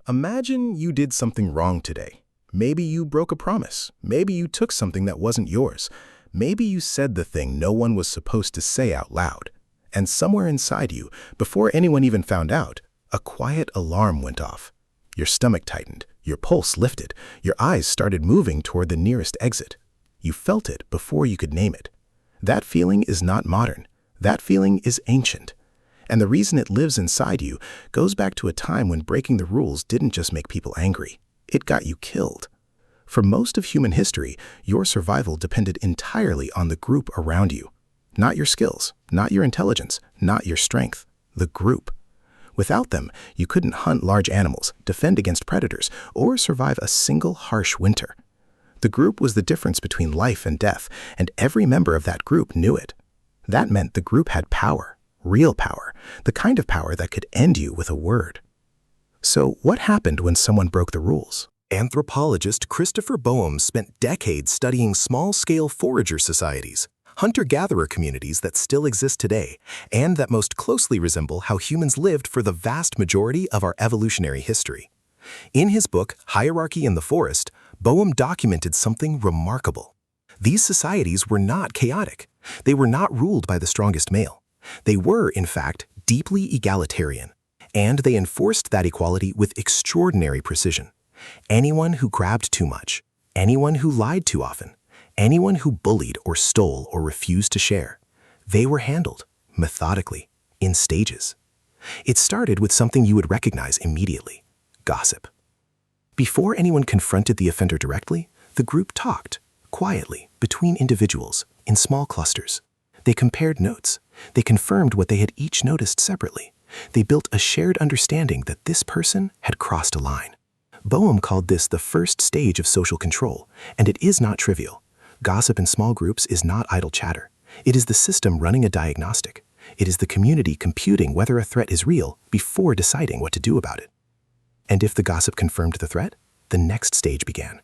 Imagine you did something wrong today. Maybe you broke a promise. Maybe you took something that wasn't yours. Maybe you said the thing no one was supposed to say out loud. And somewhere inside you, before anyone even found out, a quiet alarm went off. Your stomach tightened, your pulse lifted, your eyes started moving toward the nearest exit. You felt it before you could name it. That feeling is not modern. That feeling is ancient. And the reason it lives inside you goes back to a time when breaking the rules didn't just make people angry. It got you killed. For most of human history, your survival depended entirely on the group around you. Not your skills, not your intelligence, not your strength. The group. Without them, you couldn't hunt large animals, defend against predators, or survive a single harsh winter. The group was the difference between life and death, and every member of that group knew it. That meant the group had power, real power, the kind of power that could end you with a word. So what happened when someone broke the rules? Anthropologist Christopher Boehm spent decades studying small-scale forager societies, hunter-gatherer communities that still exist today, and that most closely resemble how humans lived for the vast majority of our evolutionary history. In his book, Hierarchy in the Forest, Boehm documented something remarkable. These societies were not chaotic. They were not ruled by the strongest male. They were, in fact, deeply egalitarian, and they enforced that equality with extraordinary precision. Anyone who grabbed too much, anyone who lied too often, anyone who bullied or stole or refused to share, they were handled, methodically, in stages. It started with something you would recognize immediately: gossip. Before anyone confronted the offender directly, the group talked, quietly, between individuals, in small clusters. They compared notes. They confirmed what they had each noticed separately. They built a shared understanding that this person had crossed a line. Boehm called this the first stage of social control, and it is not trivial. Gossip in small groups is not idle chatter. It is the system running a diagnostic. It is the community computing whether a threat is real before deciding what to do about it. And if the gossip confirmed the threat, the next stage began: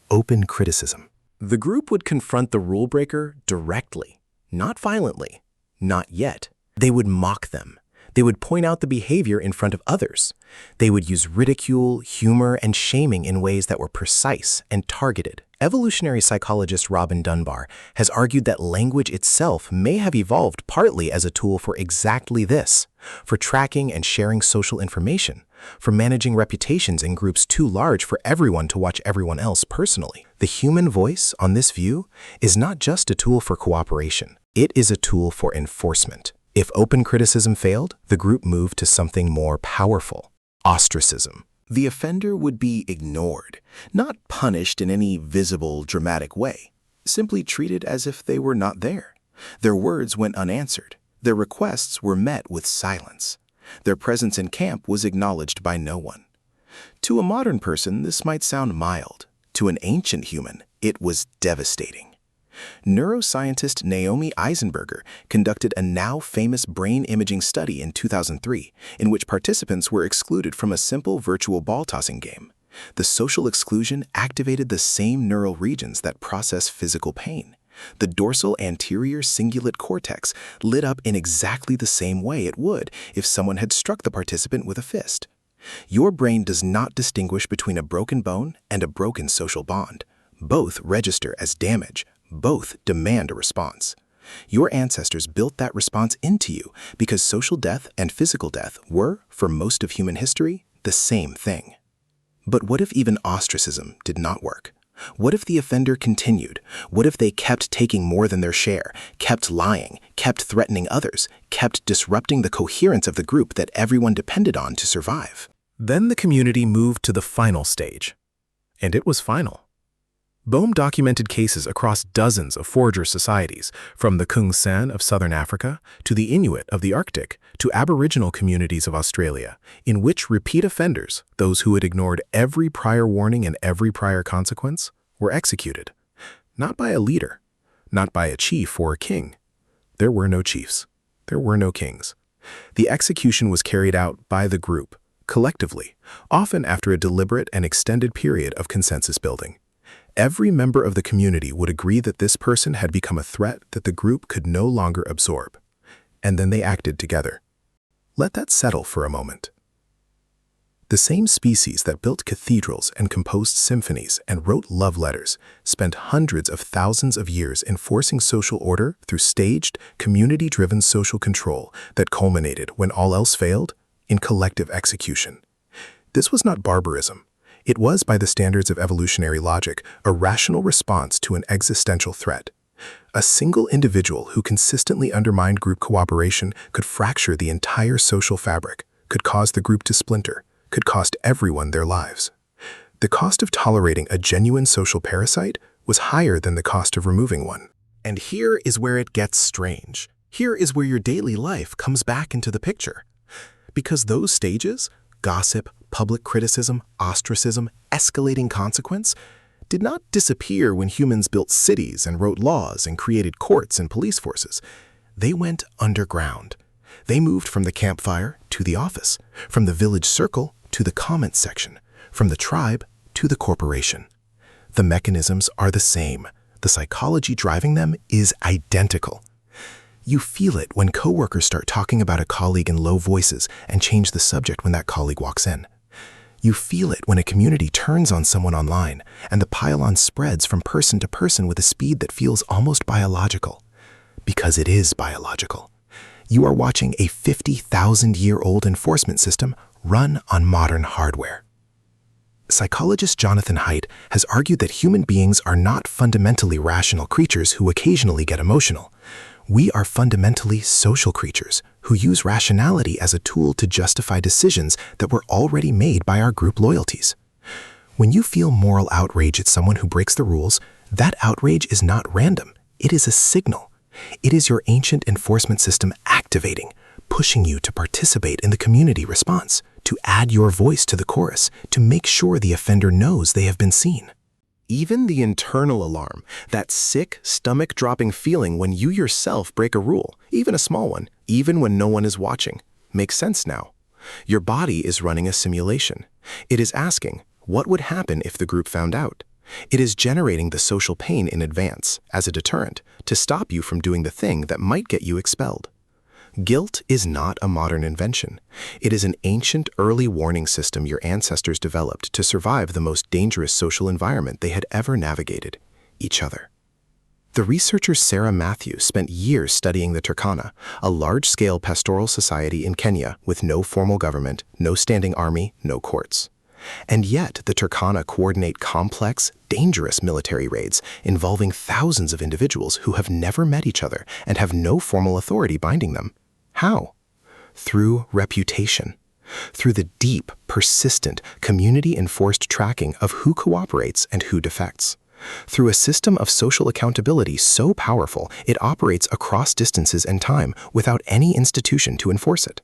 open criticism. The group would confront the rule breaker directly, not violently, not yet. They would mock them. They would point out the behavior in front of others. They would use ridicule, humor, and shaming in ways that were precise and targeted. Evolutionary psychologist Robin Dunbar has argued that language itself may have evolved partly as a tool for exactly this: for tracking and sharing social information, for managing reputations in groups too large for everyone to watch everyone else personally. The human voice, on this view, is not just a tool for cooperation. It is a tool for enforcement. If open criticism failed, the group moved to something more powerful: ostracism. The offender would be ignored, not punished in any visible, dramatic way, simply treated as if they were not there. Their words went unanswered. Their requests were met with silence. Their presence in camp was acknowledged by no one. To a modern person, this might sound mild. To an ancient human, it was devastating. Neuroscientist Naomi Eisenberger conducted a now-famous brain imaging study in 2003 in which participants were excluded from a simple virtual ball-tossing game. The social exclusion activated the same neural regions that process physical pain. The dorsal anterior cingulate cortex lit up in exactly the same way it would if someone had struck the participant with a fist. Your brain does not distinguish between a broken bone and a broken social bond. Both register as damage. Both demand a response. Your ancestors built that response into you because social death and physical death were, for most of human history, the same thing. But what if even ostracism did not work? What if the offender continued? What if they kept taking more than their share, kept lying, kept threatening others, kept disrupting the coherence of the group that everyone depended on to survive? Then the community moved to the final stage. And it was final. Boehm documented cases across dozens of forager societies, from the Kung San of southern Africa to the Inuit of the Arctic to Aboriginal communities of Australia, in which repeat offenders, those who had ignored every prior warning and every prior consequence, were executed. Not by a leader, not by a chief or a king. There were no chiefs. There were no kings. The execution was carried out by the group, collectively, often after a deliberate and extended period of consensus building. Every member of the community would agree that this person had become a threat that the group could no longer absorb, and then they acted together. Let that settle for a moment. The same species that built cathedrals and composed symphonies and wrote love letters spent hundreds of thousands of years enforcing social order through staged, community-driven social control that culminated, when all else failed, in collective execution. This was not barbarism. It was, by the standards of evolutionary logic, a rational response to an existential threat. A single individual who consistently undermined group cooperation could fracture the entire social fabric, could cause the group to splinter, could cost everyone their lives. The cost of tolerating a genuine social parasite was higher than the cost of removing one. And here is where it gets strange. Here is where your daily life comes back into the picture. Because those stages, gossip, public criticism, ostracism, escalating consequence, did not disappear when humans built cities and wrote laws and created courts and police forces. They went underground. They moved from the campfire to the office, from the village circle to the comment section, from the tribe to the corporation. The mechanisms are the same. The psychology driving them is identical. You feel it when coworkers start talking about a colleague in low voices and change the subject when that colleague walks in. You feel it when a community turns on someone online and the pile-on spreads from person to person with a speed that feels almost biological. Because it is biological. You are watching a 50,000-year-old enforcement system run on modern hardware. Psychologist Jonathan Haidt has argued that human beings are not fundamentally rational creatures who occasionally get emotional. We are fundamentally social creatures who use rationality as a tool to justify decisions that were already made by our group loyalties. When you feel moral outrage at someone who breaks the rules, that outrage is not random. It is a signal. It is your ancient enforcement system activating, pushing you to participate in the community response, to add your voice to the chorus, to make sure the offender knows they have been seen. Even the internal alarm, that sick, stomach-dropping feeling when you yourself break a rule, even a small one, even when no one is watching, makes sense now. Your body is running a simulation. It is asking, what would happen if the group found out? It is generating the social pain in advance, as a deterrent, to stop you from doing the thing that might get you expelled. Guilt is not a modern invention. It is an ancient early warning system your ancestors developed to survive the most dangerous social environment they had ever navigated, each other. The researcher Sarah Matthews spent years studying the Turkana, a large-scale pastoral society in Kenya with no formal government, no standing army, no courts. And yet, the Turkana coordinate complex, dangerous military raids involving thousands of individuals who have never met each other and have no formal authority binding them. How? Through reputation. Through the deep, persistent, community-enforced tracking of who cooperates and who defects. Through a system of social accountability so powerful it operates across distances and time without any institution to enforce it.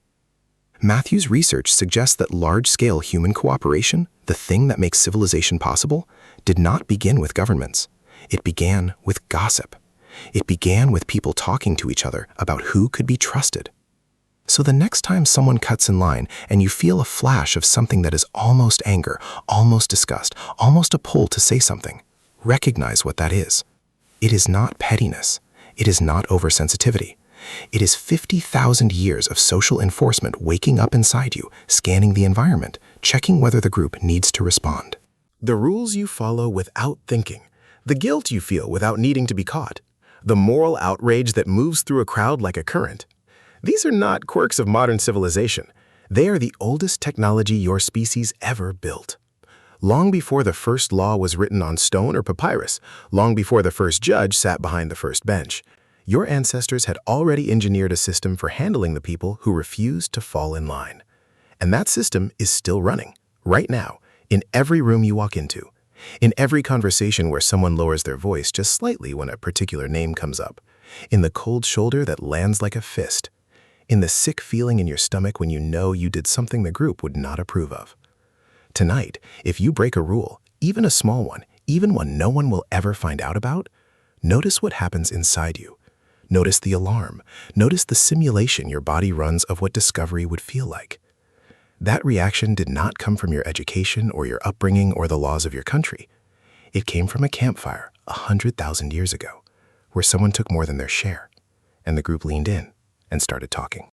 Matthews' research suggests that large-scale human cooperation, the thing that makes civilization possible, did not begin with governments. It began with gossip. It began with people talking to each other about who could be trusted. So the next time someone cuts in line and you feel a flash of something that is almost anger, almost disgust, almost a pull to say something, recognize what that is. It is not pettiness. It is not oversensitivity. It is 50,000 years of social enforcement waking up inside you, scanning the environment, checking whether the group needs to respond. The rules you follow without thinking, the guilt you feel without needing to be caught, the moral outrage that moves through a crowd like a current. These are not quirks of modern civilization. They are the oldest technology your species ever built. Long before the first law was written on stone or papyrus, long before the first judge sat behind the first bench, your ancestors had already engineered a system for handling the people who refused to fall in line. And that system is still running, right now, in every room you walk into, in every conversation where someone lowers their voice just slightly when a particular name comes up, in the cold shoulder that lands like a fist, in the sick feeling in your stomach when you know you did something the group would not approve of. Tonight, if you break a rule, even a small one, even one no one will ever find out about, notice what happens inside you. Notice the alarm. Notice the simulation your body runs of what discovery would feel like. That reaction did not come from your education or your upbringing or the laws of your country. It came from a campfire 100,000 years ago, where someone took more than their share, and the group leaned in and started talking.